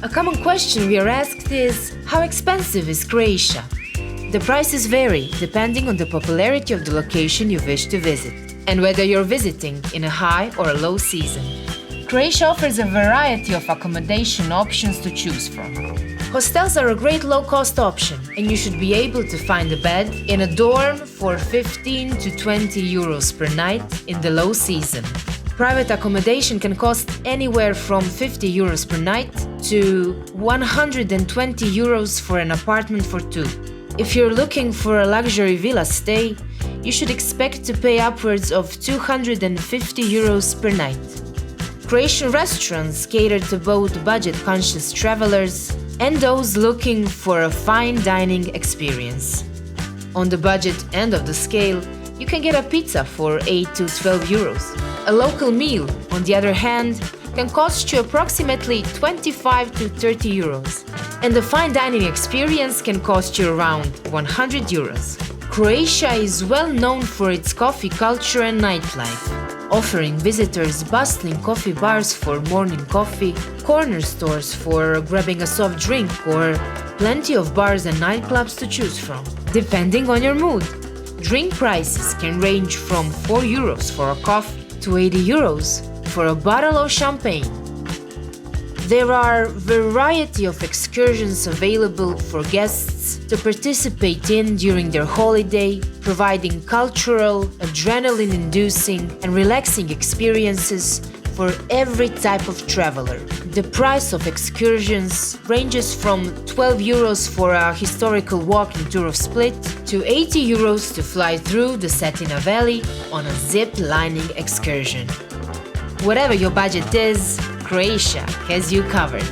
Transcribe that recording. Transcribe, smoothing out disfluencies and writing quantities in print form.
A common question we are asked is, how expensive is Croatia? The prices vary depending on the popularity of the location you wish to visit, and whether you're visiting in a high or a low season. Croatia offers a variety of accommodation options to choose from. Hostels are a great low-cost option, and you should be able to find a bed in a dorm for 15 to 20 euros per night in the low season. Private accommodation can cost anywhere from 50 euros per night to 120 euros for an apartment for two. If you're looking for a luxury villa stay, you should expect to pay upwards of 250 euros per night. Croatian restaurants cater to both budget-conscious travelers and those looking for a fine dining experience. On the budget end of the scale, you can get a pizza for 8 to 12 euros. A local meal, on the other hand, can cost you approximately 25 to 30 euros, and the fine dining experience can cost you around 100 euros. Croatia is well known for its coffee culture and nightlife, offering visitors bustling coffee bars for morning coffee, corner stores for grabbing a soft drink, or plenty of bars and nightclubs to choose from, depending on your mood. Drink prices can range from 4 euros for a coffee to 80 euros for a bottle of champagne. There are a variety of excursions available for guests to participate in during their holiday, providing cultural, adrenaline-inducing, and relaxing experiences for every type of traveler. The price of excursions ranges from 12 euros for a historical walking tour of Split to 80 euros to fly through the Cetina Valley on a zip-lining excursion. Whatever your budget is, Croatia has you covered.